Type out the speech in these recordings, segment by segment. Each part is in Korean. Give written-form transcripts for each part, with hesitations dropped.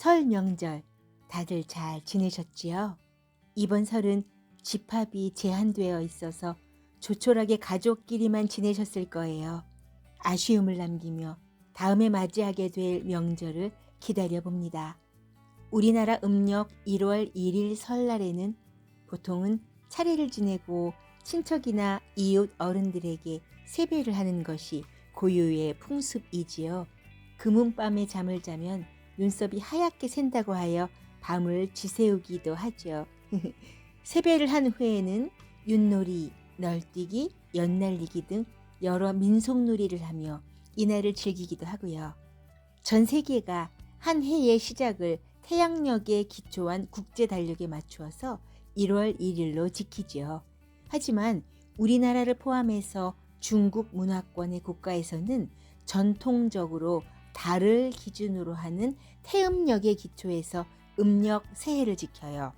설 명절 다들 잘 지내셨지요? 이번 설은 집합이 제한되어 있어서 조촐하게 가족끼리만 지내셨을 거예요. 아쉬움을 남기며 다음에 맞이하게 될 명절을 기다려 봅니다. 우리나라 음력 1월 1일 설날에는 보통은 차례를 지내고 친척이나 이웃 어른들에게 세배를 하는 것이 고유의 풍습이지요. 금은밤에 잠을 자면 눈썹이 하얗게 샌다고 하여 밤을 지새우기도 하죠. 세배를 한 후에는 윷놀이, 널뛰기, 연날리기 등 여러 민속놀이를 하며 이날을 즐기기도 하고요. 전 세계가 한 해의 시작을 태양력에 기초한 국제 달력에 맞추어서 1월 1일로 지키죠. 하지만 우리나라를 포함해서 중국 문화권의 국가에서는 전통적으로 달을 기준으로 하는 태음력에 기초해서 음력 새해를 지켜요.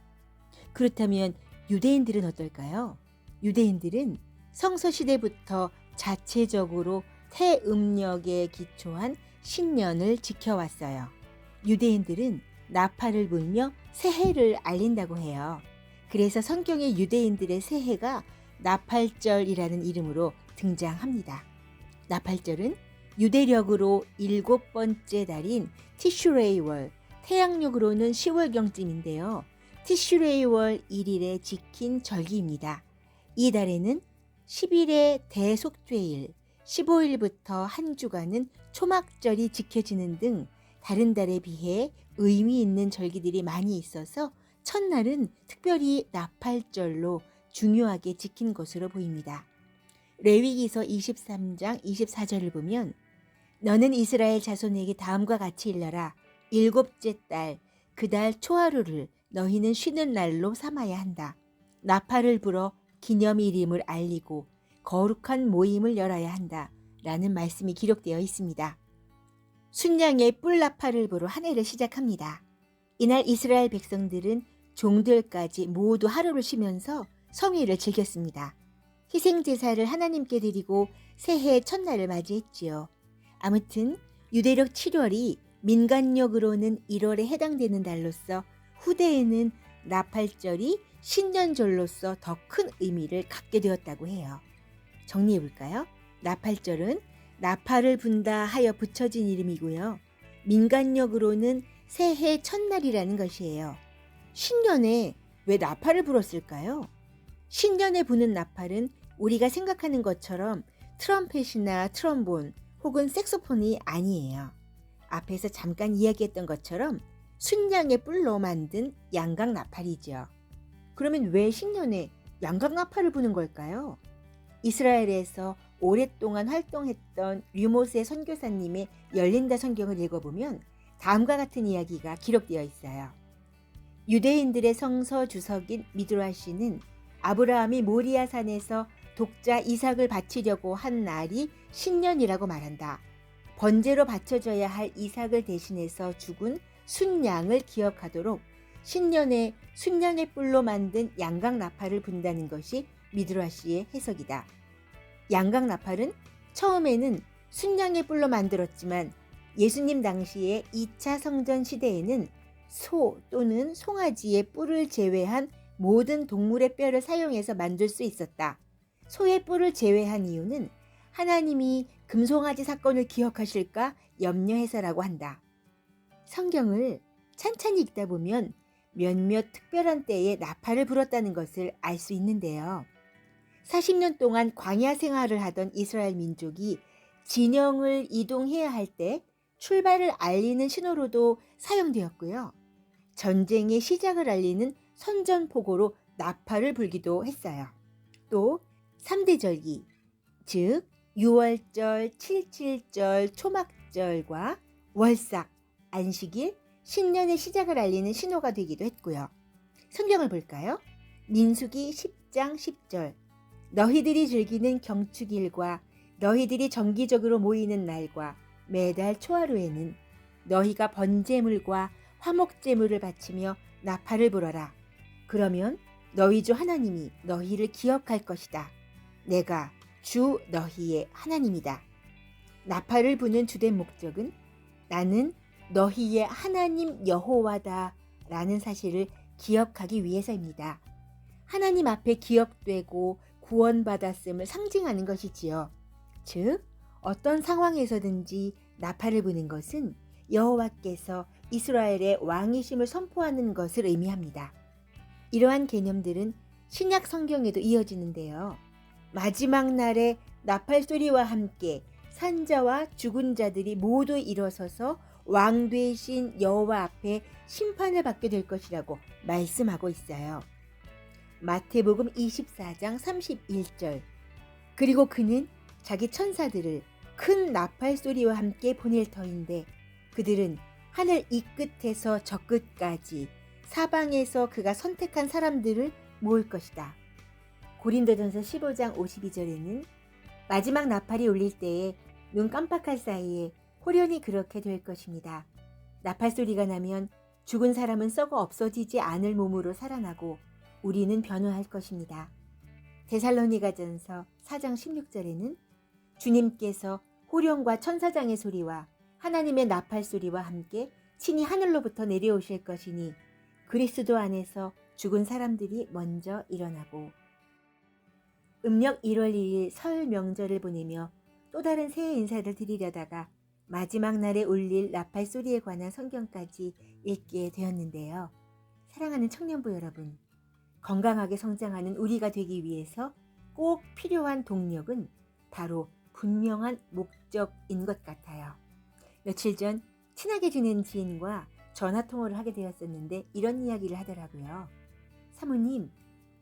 그렇다면 유대인들은 어떨까요? 유대인들은 성서시대부터 자체적으로 태음력에 기초한 신년을 지켜왔어요. 유대인들은 나팔을 불며 새해를 알린다고 해요. 그래서 성경의 유대인들의 새해가 나팔절이라는 이름으로 등장합니다. 나팔절은 유대력으로 7번째 달인 티슈레이월, 태양력으로는 10월경쯤인데요. 티슈레이월 1일에 지킨 절기입니다. 이 달에는 10일의 대속죄일, 15일부터 한 주간은 초막절이 지켜지는 등 다른 달에 비해 의미 있는 절기들이 많이 있어서 첫날은 특별히 나팔절로 중요하게 지킨 것으로 보입니다. 레위기서 23장 24절을 보면 너는 이스라엘 자손에게 다음과 같이 일러라. 7째 달 그 달 초하루를 너희는 쉬는 날로 삼아야 한다. 나팔을 불어 기념일임을 알리고 거룩한 모임을 열어야 한다. 라는 말씀이 기록되어 있습니다. 순양의 뿔나팔을 불어 한 해를 시작합니다. 이날 이스라엘 백성들은 종들까지 모두 하루를 쉬면서 성회를 즐겼습니다. 희생제사를 하나님께 드리고 새해 첫날을 맞이했지요. 아무튼 유대력 7월이 민간력으로는 1월에 해당되는 달로서 후대에는 나팔절이 신년절로서 더 큰 의미를 갖게 되었다고 해요. 정리해볼까요? 나팔절은 나팔을 분다 하여 붙여진 이름이고요. 민간력으로는 새해 첫날이라는 것이에요. 신년에 왜 나팔을 불었을까요? 신년에 부는 나팔은 우리가 생각하는 것처럼 트럼펫이나 트럼본 혹은 색소폰이 아니에요. 앞에서 잠깐 이야기했던 것처럼 순양의 뿔로 만든 양각 나팔이죠. 그러면 왜 신년에 양각 나팔을 부는 걸까요? 이스라엘에서 오랫동안 활동했던 류모세 선교사님의 열린다 성경을 읽어보면 다음과 같은 이야기가 기록되어 있어요. 유대인들의 성서 주석인 미드라시는 아브라함이 모리아 산에서 독자 이삭을 바치려고 한 날이 신년이라고 말한다. 번제로 바쳐져야 할 이삭을 대신해서 죽은 순양을 기억하도록 신년에 순양의 뿔로 만든 양각 나팔을 분다는 것이 미드라시의 해석이다. 양각 나팔은 처음에는 순양의 뿔로 만들었지만 예수님 당시의 2차 성전 시대에는 소 또는 송아지의 뿔을 제외한 모든 동물의 뼈를 사용해서 만들 수 있었다. 소의 뿔을 제외한 이유는 하나님이 금송아지 사건을 기억하실까 염려해서라고 한다. 성경을 찬찬히 읽다 보면 몇몇 특별한 때에 나팔을 불었다는 것을 알 수 있는데요. 40년 동안 광야 생활을 하던 이스라엘 민족이 진영을 이동해야 할 때 출발을 알리는 신호로도 사용되었고요. 전쟁의 시작을 알리는 선전포고로 나팔을 불기도 했어요. 또 3대 절기, 즉 6월절, 7.7절, 초막절과 월삭, 안식일, 신년의 시작을 알리는 신호가 되기도 했고요. 성경을 볼까요? 민수기 10장 10절 너희들이 즐기는 경축일과 너희들이 정기적으로 모이는 날과 매달 초하루에는 너희가 번제물과 화목제물을 바치며 나팔을 불어라. 그러면 너희 주 하나님이 너희를 기억할 것이다. 내가 주 너희의 하나님이다. 나팔을 부는 주된 목적은 나는 너희의 하나님 여호와다 라는 사실을 기억하기 위해서입니다. 하나님 앞에 기억되고 구원받았음을 상징하는 것이지요. 즉, 어떤 상황에서든지 나팔을 부는 것은 여호와께서 이스라엘의 왕이심을 선포하는 것을 의미합니다. 이러한 개념들은 신약 성경에도 이어지는데요. 마지막 날에 나팔 소리와 함께 산자와 죽은 자들이 모두 일어서서 왕 되신 여호와 앞에 심판을 받게 될 것이라고 말씀하고 있어요. 마태복음 24장 31절. 그리고 그는 자기 천사들을 큰 나팔 소리와 함께 보낼 터인데 그들은 하늘 이 끝에서 저 끝까지 사방에서 그가 선택한 사람들을 모을 것이다. 고린도전서 15장 52절에는 마지막 나팔이 울릴 때에 눈 깜빡할 사이에 호련히 그렇게 될 것입니다. 나팔 소리가 나면 죽은 사람은 썩어 없어지지 않을 몸으로 살아나고 우리는 변화할 것입니다. 데살로니가전서 4장 16절에는 주님께서 호련과 천사장의 소리와 하나님의 나팔 소리와 함께 친히 하늘로부터 내려오실 것이니 그리스도 안에서 죽은 사람들이 먼저 일어나고. 음력 1월 2일 설 명절을 보내며 또 다른 새해 인사를 드리려다가 마지막 날에 울릴 나팔 소리에 관한 성경까지 읽게 되었는데요. 사랑하는 청년부 여러분, 건강하게 성장하는 우리가 되기 위해서 꼭 필요한 동력은 바로 분명한 목적인 것 같아요. 며칠 전 친하게 지낸 지인과 전화통화를 하게 되었었는데 이런 이야기를 하더라고요. 사모님,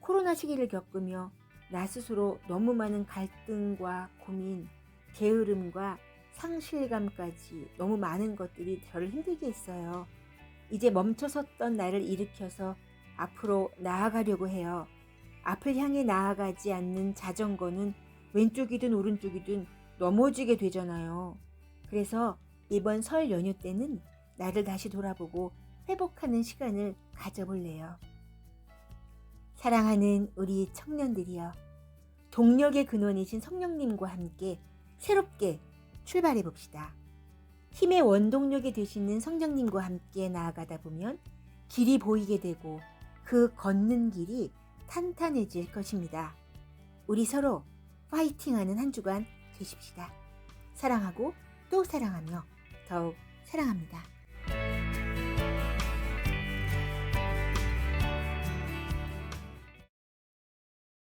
코로나 시기를 겪으며 나 스스로 너무 많은 갈등과 고민, 게으름과 상실감까지 너무 많은 것들이 저를 힘들게 했어요. 이제 멈춰섰던 나를 일으켜서 앞으로 나아가려고 해요. 앞을 향해 나아가지 않는 자전거는 왼쪽이든 오른쪽이든 넘어지게 되잖아요. 그래서 이번 설 연휴 때는 나를 다시 돌아보고 회복하는 시간을 가져볼래요. 사랑하는 우리 청년들이여, 동력의 근원이신 성령님과 함께 새롭게 출발해 봅시다. 힘의 원동력이 되시는 성령님과 함께 나아가다 보면 길이 보이게 되고 그 걷는 길이 탄탄해질 것입니다. 우리 서로 파이팅하는 한 주간 되십시다. 사랑하고 또 사랑하며 더욱 사랑합니다.